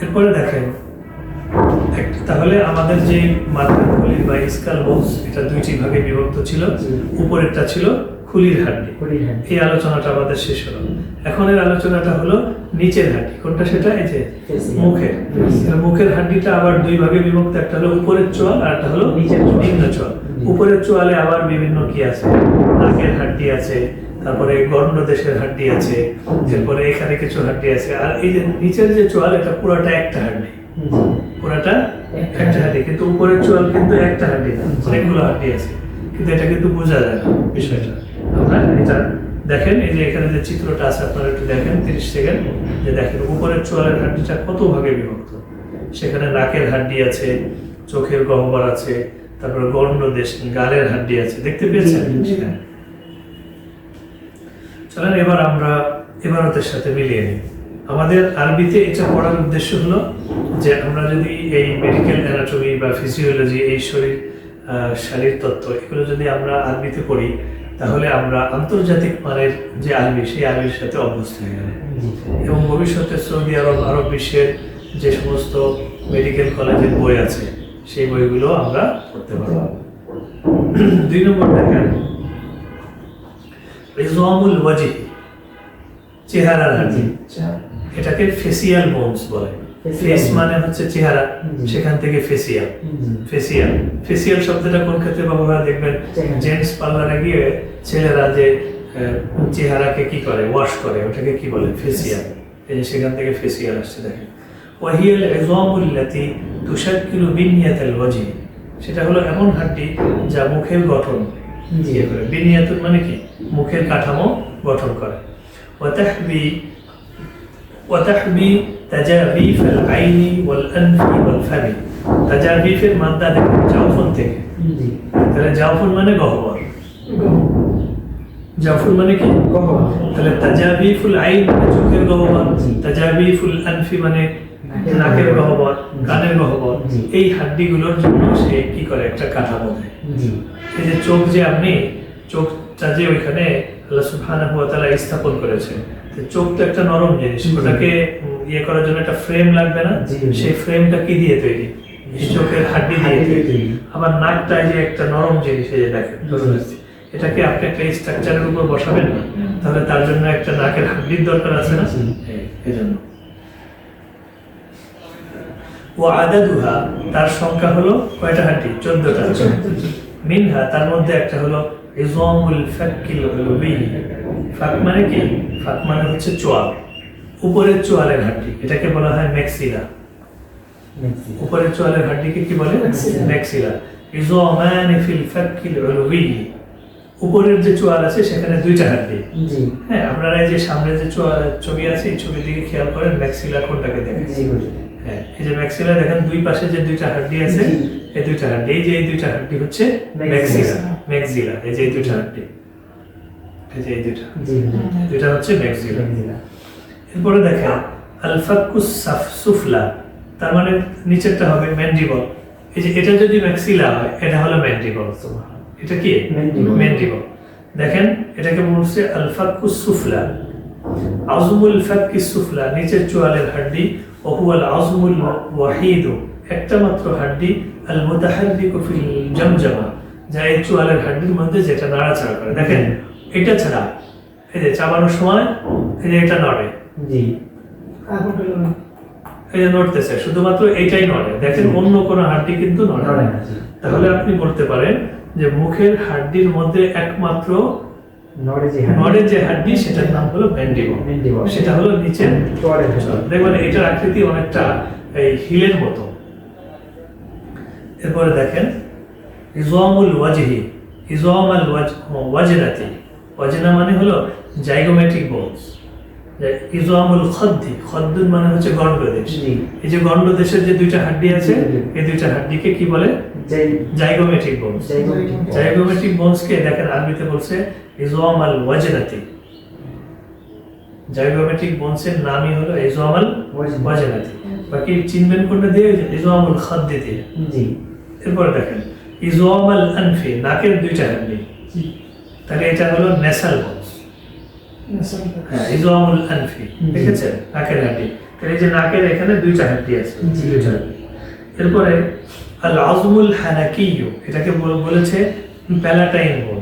এরপরে দেখেন তাহলে আমাদের যে মাথার খুলি বা স্কাল বোনস এটা দুইটি ভাগে বিভক্ত ছিল। উপরেরটা ছিল খুলির হাড্ডি। এই আলোচনাটা আমাদের শেষ হলো। এখন এর আলোচনাটা হলো নিচের হাড্ডি। কোনটা সেটা? এই যে মুখের। মুখের হাড্ডিটা আবার দুই ভাগে বিভক্ত, একটা হলো উপরের চোয়াল আর একটা হলো নিম্ন চোয়াল। উপরের চোয়ালে আবার বিভিন্ন কি আছে, নাকের হাড্ডি আছে, তারপরে গণ্ডদেশের হাড্ডি আছে, এরপরে এখানে কিছু হাড্ডি আছে। আর এই যে নিচের যে চোয়াল এটা পুরোটা একটা হাড্ডি, পুরোটা একটা হাড্ডি। কিন্তু উপরের চোয়াল কিন্তু একটা হাড্ডি না, অনেকগুলো হাড্ডি আছে, কিন্তু এটা কিন্তু বোঝা যায় না বিষয়টা। আপনারা এটা দেখেন, এই যে এখানে যে চিত্রটা আছে আপনারা একটু দেখেন 30 সেকেন্ড, যে দেখেন উপরের চোয়ালের হাড্ডিটা কত ভাগে বিভক্ত। সেখানে নাকের হাড্ডি আছে, চোখের গহ্বর আছে, তারপরে গণ্ডদেশ, গালের হাড্ডি আছে। দেখতে পেয়েছেন? চলেন এবার আমরা ইবারতের সাথে মিলিয়ে নিই। আমাদের আরবিতে এটা পড়ার উদ্দেশ্য হলো যে আমরা যদি এই মেডিকেল অ্যানাটমি বা ফিজিওলজি, এই শারীর তত্ত্ব, এগুলো যদি আমরা আরবিতে পড়ি তাহলে আমরা আন্তর্জাতিক মানের যে আরবি, সেই আরবির সাথে অভ্যস্ত হয়ে গেল। এবং ভবিষ্যতে সৌদি আরব বিশ্বের যে সমস্ত মেডিকেল কলেজের বই আছে সেই বইগুলো আমরা পড়তে পারবো। 2 নম্বর দেখেন, ইজওয়ামুল ওয়াজহি, চেহারার হাড্ডি। এটাকে ফেসিয়াল বোনস বলে। ফেস মানে হচ্ছে চেহারা, সেখান থেকে ফেসিয়াল। ফেসিয়াল শব্দটা কোন ক্ষেত্রে ব্যবহার দেখবেন, জেন্টস পার্লারে গিয়ে ছেলেরা যে চেহারাকে কি করে, ওয়াশ করে, ওটাকে কি বলে? ফেসিয়াল। এই যে সেখান থেকে ফেসিয়াল আসছে। দেখেন, ওয়াহিয়াল ইজওয়ামুল লাতি তুশাক্কিলু বিনিয়াতাল ওয়াজহি, সেটা হলো এমন হাড্ডি যা মুখের গঠন করে। বিনিয়াত মানে কি? মুখের কাঠামো গঠন করে। وتحوي تجاويف العين والأنف والفم। তাজাবিফের মাদ্দা দেখুন জাওফুন থেকে। তাহলে জাওফুন মানে গহ্বর, জাওফুন মানে কি? গহ্বর। তাহলে তাজাবিফুল আইন মানে চোখের গহ্বর, তাজাবিফুল আনফি মানে নাকের গহ্বর, কানের গহ্বর। এই হাড্ডিগুলোর জন্য সে কি করে? একটা কাঠামো দেয়। এই যে চোখ, যে আপনি চোখটা যে ওইখানে আল্লাহ সুবহানাহু ওয়া তাআলা স্থাপন করেছে, চোখ তো একটা নরম জিনিস, ওটাকে ইয়ে করার জন্য একটা ফ্রেম লাগবে না? সেই ফ্রেমটা কি দিয়ে তৈরি? চোখের হাড্ডি দিয়ে তৈরি। আবার নাকটা যে একটা নরম জিনিস, এই যে দেখেন, এটাকে আপনি একটা স্ট্রাকচারের উপর বসাবেন না, তাহলে তার জন্য একটা নাকের হাড্ডির দরকার আছে না? এই জন্য। ও আদাদুহা, তার সংখ্যা হলো কয়টা হাড্ডি? 14টা। মিনহা, তার মধ্যে একটা হলো ইজওয়ামুল ফাক্কিল উলুবি। ফাক মানে কি? ফাক মানে হচ্ছে চোয়াল, উপরের চোয়ালের হাড্ডি। এটাকে বলা হয় ম্যাক্সিলা। উপরের চোয়ালের হাড্ডিকে কি বলে? ম্যাক্সিলা। ইজওয়ামান ফিল ফাক্কিল উলুবি, উপরের যে চোয়াল আছে সেখানে 2টা হাড্ডি। হ্যাঁ, আপনারা এই যে সামনে যে ছবি আছে, এই ছবির দিকে খেয়াল করেন, ম্যাক্সিলা কোনটাকে দেখেন? হ্যাঁ, এই যে ম্যাক্সিলা দেখেন, 2 পাশে যে 2টা হাড্ডি আছে, এই 2টা হাড্ডি, এই যে এই 2টা হাড্ডি হচ্ছে ম্যাক্সিলা। এই যে এই 2টা হাড্ডি, এই যে এই 2টা হচ্ছে ম্যাক্সিলা। এরপরে দেখেন আল ফাক্কুস সুফলা, তার মানে নিচেরটা হবে ম্যান্ডিবল। এই যে এটা যদি ম্যাক্সিলা হয়, এটা হলো ম্যান্ডিবল। এটা কি? ম্যান্ডিবল। দেখেন, এটাকে বলছে আল ফাক্কুস সুফলা। আজমুল ফাক্কিস সুফলা, নিচের চোয়ালের হাড্ডি। ও হুয়াল আজমুল ওয়াহিদ, একটা মাত্র হাড্ডি। আল মুতাহাররিকু ফিল জামজামা, যা এই চোয়ালের হাড্ডির মধ্যে যেটা নাড়াচাড়া করে। দেখেন, এটা ছাড়া এই যে চাবানোর সময় এই যে এটা নড়ে, এই যে নড়তেছে, শুধুমাত্র এইটাই নড়ে। দেখেন, অন্য কোনো হাড্ডি কিন্তু নড়ে না। তাহলে আপনি বলতে পারেন যে মুখের হাড্ডির মধ্যে একমাত্র নড়ে যে হাড্ডি, সেটার নাম হলো ম্যান্ডিবল। সেটা হলো নিচের চোয়ালের। দেখবেন এটার আকৃতি অনেকটা এই হিলের মতো। এরপরে দেখেন ইজওয়ামুল ওয়াজহি, ইজওয়ামাল ওয়াজনাতি। ওয়াজনা মানে হলো জাইগোমেট্রিক বোনস। ইজওয়ামুল খদ্দি, খদ্দুন মানে হচ্ছে গণ্ডদেশ। এই যে গণ্ডদেশের যে 2টা হাড্ডি আছে, এই 2টা হাড্ডিকে কি বলে? জাইগোমেট্রিক বোনস। জাইগোমেট্রিক বোনসকে দেখেন আরবিতে বলছে ইজওয়ামাল ওয়াজনাতি। জাইগোমেট্রিক বোনসের নামই হলো ইজওয়ামাল ওয়াজনাতি। বাকি চিনবেন কোনটা দিয়ে? ইজওয়ামুল খদ্দি দিয়ে। এরপরে দেখেন ইজওয়ামাল আনফি, নাকের 2টা হাড্ডি। তাহলে এটা হলো নেসাল বোনস। হ্যাঁ, ইজওয়ামুল আনফি, দেখেছেন? নাকের হাড্ডি। এই যে নাকের এখানে দুইটা হাড্ডি আছে, জি। দুইটা হাড্ডি। এরপরে আল আজমুল হানাকিয়্যু, এটাকে বলেছে প্যালাটাইন বোন।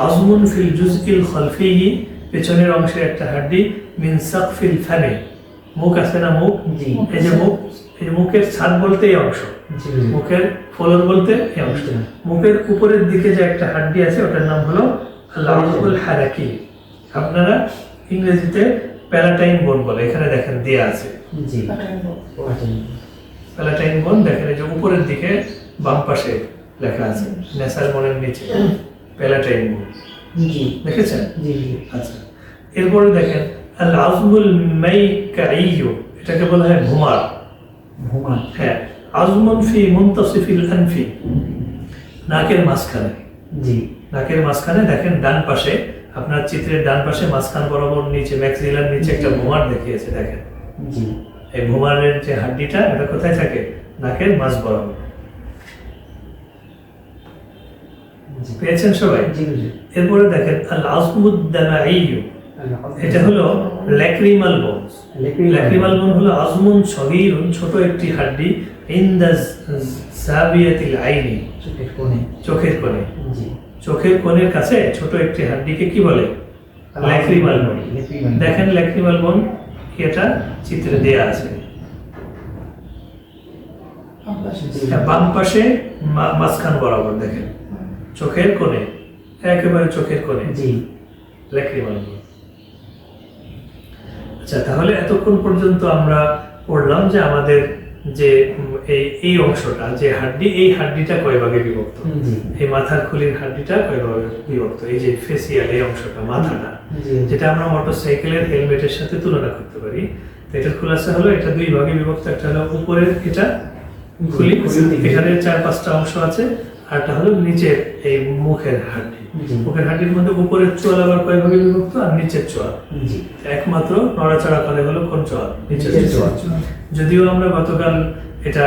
আজমুন ফিল জুজইল খালফিহি, পেছনের অংশে একটা হাড্ডি, মিন সাকফিল ফামি, মুখ আছে না মুখ, জি। এই যে মুখ, এই যে মুখের ছাদ বলতে এই অংশ, জি। মুখের ফলক বলতে এই অংশ, জি। মুখের উপরের দিকে যে একটা হাড্ডি আছে ওটার নাম হলো আল আজমুল হানাকি। আপনারা ইংরেজিতে প্যালাটাইন বোন বলে, এখানে দেখেন দেয়া আছে জি। প্যালাটাইন বোন, দেখেন এই যে উপরের দিকে বাম পাশে লেখা আছে, নেসাল বোনের নিচে প্যালাটাইন বোন, জি। দেখেছেন? জি। আচ্ছা, এরপরে দেখেন আল আজমুল মাইকাইয়্যু, এটাকে বলা হয় ভুমার। ভুমার। হ্যাঁ, আজমুন ফি মুনতাসিফিল আনফি, নাকের মাঝখানে, জি। নাকের মাঝখানে দেখেন ডান পাশে, আপনার চিত্রের ডান পাশে মাঝখান বরাবর নিচে ম্যাক্সিলার নিচে একটা ভুমার দেখিয়েছে, দেখেন জি। এই ভুমারের যে হাড্ডিটা এটা কোথায় থাকে? নাকের মাঝ বরাবর। পেয়েছেন সবাই? জি। জি। এরপরে দেখেন আল আজমুদ দামাইয়্যু, এটা হলো ল্যাক্রিমাল বোনস। ল্যাক্রিমাল বোন হলো আজমুন সগীরুন, ছোট একটি হাড্ডি, ইনদাজ জাবিয়াতিল আইনি, চোখের কোণে। চোখের কোণে, জি। চোখের কোণের কাছে ছোট একটি হাড্ডিকে কি বলে? ল্যাক্রিমাল বোন। দেখেন ল্যাক্রিমাল বোন এটা চিত্রে দেয়া আছে, বাম পাশে মাঝখান বরাবর দেখেন চোখের কোণে, একেবারে চোখের কোণে জি। ল্যাক্রিমাল বোন। আচ্ছা, তাহলে এতক্ষণ পর্যন্ত আমরা পড়লাম যে আমাদের যে এই অংশটা যে হাড্ডি, এই হাড্ডিটা কয় ভাগে বিভক্ত? জি। এই মাথার খুলির হাড্ডিটা কয় ভাগে বিভক্ত? এই যে ফেসিয়াল এই অংশটা, মাথাটা, জি। যেটা আমরা মোটরসাইকেলের হেলমেটের সাথে তুলনা করতে পারি, তো এটার খুলাসা হলো এটা দুই ভাগে বিভক্ত। একটা হলো উপরের এটা খুলি, এখানে 4-5টা অংশ আছে, আর একটা হলো নিচের এই মুখের হাড্ডি। জি। মুখের হাড্ডির মধ্যে উপরের চোয়াল আবার কয় ভাগে বিভক্ত, আর নিচের চোয়াল। জি। একমাত্র নড়াচড়া করে হলো কোন চোয়াল? নিচের নিচের চোয়াল। চোয়াল। যদিও আমরা গতকাল এটা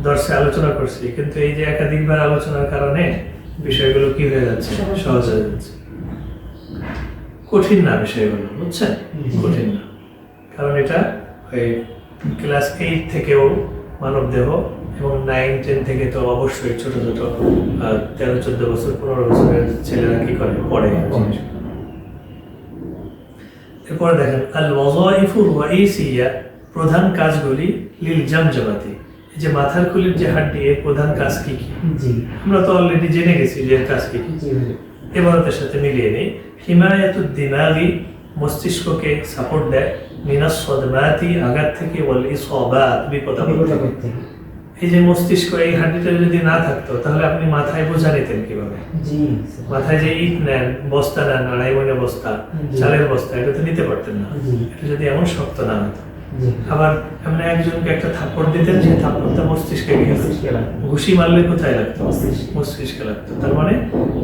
দর্শে আলোচনা করছি, কিন্তু এই যে একাধিকবার আলোচনার কারণে বিষয়গুলো কি হয়ে যাচ্ছে? সহজ হয়ে যাচ্ছে। কঠিন না বিষয়গুলো, বুঝছেন? কঠিন না, কারণ এটা ওই ক্লাস 8 থেকেও মানব দেহ এবং 9-10 থেকে তো অবশ্যই ছোট ছোট 13-14 বছর 15 বছরের ছেলেরা কি করে? পড়ে। এরপরে দেখেন আল ওয়াযাইফুর রাইসিয়া, প্রধান কাজগুলি, লিল জামজামাতি, এই যে মাথার খুলির যে হাড্ডি, এর প্রধান কাজ কি কি? জি। আমরা তো অলরেডি জেনে গেছি যে এর কাজ কি কি। জি। এবারতের সাথে মিলিয়ে নেই। হিমায়াতুদ দিমাগি, মস্তিষ্ককে সাপোর্ট দেয়, মিনাস সদমাতি, আঘাত থেকে, ওয়াল ইসাবাত, বিপদ আপদ থেকে। এই যে মস্তিষ্ক, এই হাড্ডিটা যদি না থাকতো তাহলে আপনি মাথায় বোঝা নিতেন কিভাবে? জি। মাথায় যে ইট নেন, বস্তা নেন, আড়াই মনে বস্তা, জি। চালের বস্তা, এটা তো নিতে পারতেন না, জি। এটা যদি এমন শক্ত না হতো। জি। আবার আপনি একজনকে একটা থাপ্পড় দিতেন, সেই থাপ্পড়টা মস্তিষ্কে গিয়ে মস্তিষ্কে লাগতো। ঘুষি মারলে কোথায় লাগতো? মস্তিষ্কে। মস্তিষ্কে লাগতো। তার মানে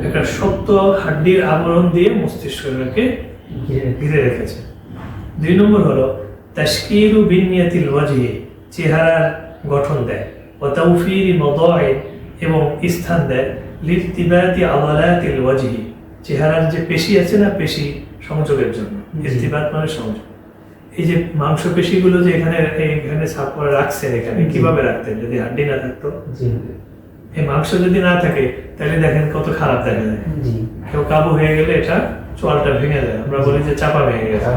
একটা শক্ত হাড্ডির আবরণ দিয়ে মস্তিষ্ককে ঘিরে রেখেছে। 2 নম্বর হলো তাশকিলু বিনিয়াতিল ওয়াজহি, চেহারার গঠন দেয়, ওয়া তাওফীরি মাদাইন, এবং স্থান দেয়, লিরতিবাতি আদালাতিল ওয়াজহি, চেহারার যে পেশি আছে না, পেশি সংযোগের জন্য। ইরতিবাত মানে সংযোগ। এই যে মাংস পেশিগুলো যে এখানে ছাপ করে রাখছেন, এখানে কিভাবে রাখতেন? যদি হাড্ডি না থাকতো, জি। এই মাংস যদি না থাকে তাহলে দেখেন কত খারাপ দেখা যায়। জি। কেউ কাবু হয়ে গেলে এটা চোয়ালটা ভেঙে যায়, আমরা বলি যে চাপা ভেঙে গেছে,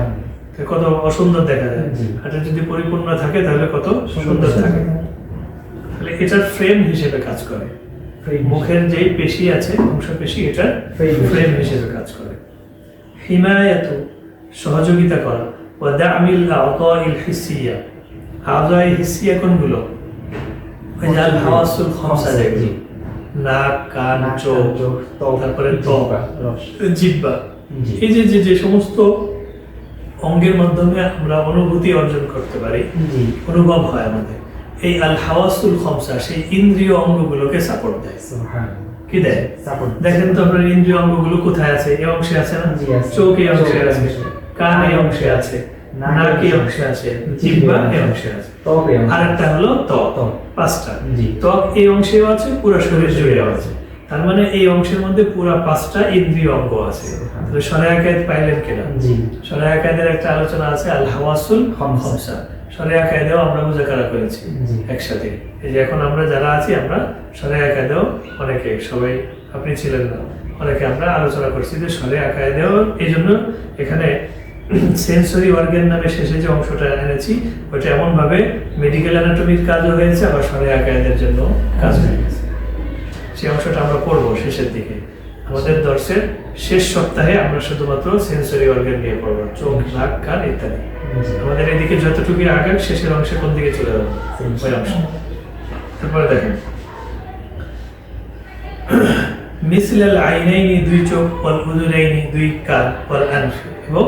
কত অসুন্দর দেখা যায়। জি। এটা যদি পরিপূর্ণ থাকে তাহলে কত সুন্দর থাকে। তাহলে এটার ফ্রেম হিসেবে কাজ করে। মুখের যেই পেশি আছে, মাংস পেশি, এটা ফ্রেম হিসেবে কাজ করে। হিমায়াতু, সহযোগিতা করা, ওয়া দামিল আ'দাইল হিসিয়া, আ'দাই হিসিয়া কোনগুলো? ওই যে আল হাওয়াসুল খামসা, যেগুলো নাক, কান, চোখ, তারপরে ত্বক, জিহ্বা, এই যে যে সমস্ত অঙ্গের মাধ্যমে আমরা অনুভূতি অর্জন করতে পারি, অনুভব হয় আমাদের, এই আল হাওয়াসুল খামসা সেই ইন্দ্রিয় অঙ্গগুলোকে সাপোর্ট দেয়। কি দেয়? দেখেন তো আপনার ইন্দ্রিয় অঙ্গগুলো কোথায় আছে? এই অংশে আছে না? চোখ এই অংশে আছে, কান এই অংশে আছে, নাক এই অংশে আছে, জিহ্বা এই অংশে আছে, আর একটা হলো ত্বক। 5টা। ত্বক এই অংশেও আছে, পুরো শরীর জুড়েও আছে। তার মানে এই অংশের মধ্যে পুরো 5টা ইন্দ্রিয় অঙ্গ আছে। তাহলে শরআ কায়েদ পাইলেন কিনা? সরআ কায়েদের একটা আলোচনা আছে আল হাওয়াসুল খামসা, শরিয়া কায়দাও আমরা মুযাকারা করেছি জি। একসাথে। এই যে এখন আমরা যারা আছি আমরা শরিয়া কায়দাও অনেকে, সবাই আপনি ছিলেন না, অনেকে আমরা আলোচনা করছি যে শরিয়া কায়দাও। এই জন্য এখানে সেন্সরি অর্গান নামে শেষে যে অংশটা এনেছি ওটা এমন ভাবে মেডিকেল অ্যানাটমির কাজও হয়েছে, আবার শরিয়া কায়দার জন্য কাজ হয়ে গেছে। সেই অংশটা আমরা পড়বো শেষের দিকে। আমাদের দর্শের শেষ সপ্তাহে আমরা শুধুমাত্র সেন্সরি অর্গান নিয়ে পড়বো, চোখ, নাক, কান ইত্যাদি। আমাদের এদিকে যতটুকু আগাম শেষের অংশে কোন দিকে চলে যাবে ওই অংশ। তারপরে দেখেন মিসলাল আইনাইনি দুই চোখ, ওয়াল উযুনাইনি দুই কান, ওয়াল আনফ এবং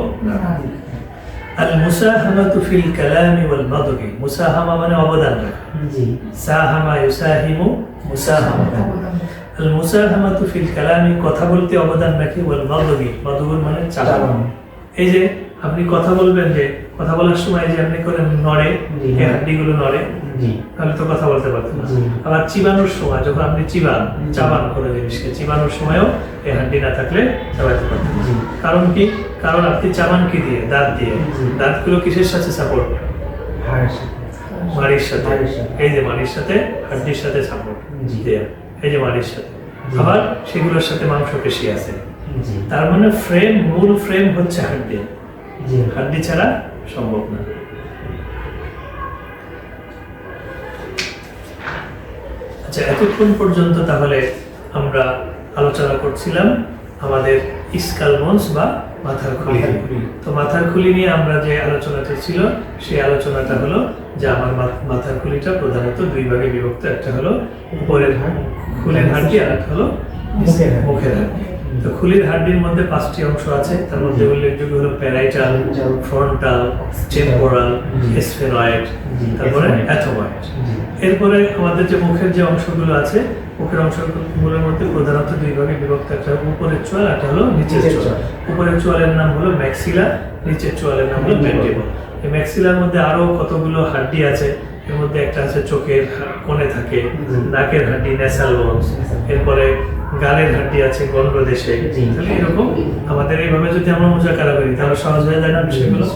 আল মুসাহামাতু ফিল কালামি ওয়াল নাদকি। মুসাহামা মানে অবদান রাখা, জি। সাহামা ইউসাহিমু মুসাহামা। আল মুসাহামাতু ফিল কালামি কথা বলতে অবদান রাখে, ওয়াল নাদকি নাদগুর মানে চালানো। এই যে আপনি কথা বলবেন, যে কথা বলার সময় যে আপনি করে নড়ে, জি। এই হাড্ডিগুলো নড়ে, জি। তাহলে তো কথা বলতে পারতেন না। জি। আবার চিবানোর সময় যখন আপনি চাবান করে জিনিসকে, চিবানোর সময়ও এই হাড্ডি না থাকলে চাবাতে পারতেন না। জি। কারণ কি? কারণ আপনি চাবান কি দিয়ে? দাঁত দিয়ে। জি। দাঁতগুলো কিসের সাথে সাপোর্ট? হাড়ের সাথে। মাড়ির সাথে। মাড়ির সাথে। এই যে মাড়ির সাথে হাড্ডির সাথে সাপোর্ট জি। দেয়া, এই যে মাড়ির সাথে। জি। আবার সেগুলোর সাথে মাংসপেশি আছে। জি। তার মানে মূল ফ্রেম হচ্ছে হাড্ডি। জি। হাড্ডি ছাড়া সম্ভব না। আচ্ছা, এতক্ষণ পর্যন্ত তাহলে আমরা আলোচনা করছিলাম আমাদের স্কাল বোনস বা মাথার খুলি। মাথার খুলি। তো মাথার খুলি নিয়ে আমরা যে আলোচনাটা ছিল সেই আলোচনাটা হলো যে আমার মাথার খুলিটা প্রধানত দুই ভাগে বিভক্ত। একটা হলো উপরের খুলির হাড্ডি, আর একটা হলো মুখের হাড্ডি। তো খুলির হাড্ডির মধ্যে 5টি অংশ আছে। তার মধ্যে উল্লেখযোগ্য হলো প্যারাইটাল, ফ্রন্টাল, টেম্পোরাল, স্ফেনয়েড, তারপরে অ্যাথময়েড। এরপরে আমাদের যে মুখের যে অংশগুলো আছে, মুখের অংশগুলোর মধ্যে প্রধানত দুই ভাগে বিভক্ত। একটা হলো উপরের চোয়াল, একটা হলো নিচের চোয়াল। উপরের চোয়ালের নাম হলো ম্যাক্সিলা, নিচের চোয়ালের নাম হলো ম্যান্ডিবল। এই ম্যাক্সিলার মধ্যে আরো কতগুলো হাড্ডি আছে। এর মধ্যে একটা আছে চোখের কোণে থাকে, নাকের হাড্ডি ন্যাসাল বোনস, এরপরে গালের হাড্ডি আছে গন্ডদেশে। তাহলে এরকম আমাদের এইভাবে যদি আমরা মুযাকারা করি তাহলে সহজ হয়ে যায় না বিষয়গুলো?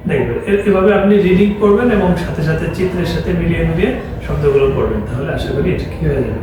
দেখবেন এভাবে আপনি রিডিং করবেন এবং সাথে সাথে চিত্রের সাথে মিলিয়ে মিলিয়ে শব্দগুলো পড়বেন, তাহলে আশা করি এটা কি হয়ে যাবে।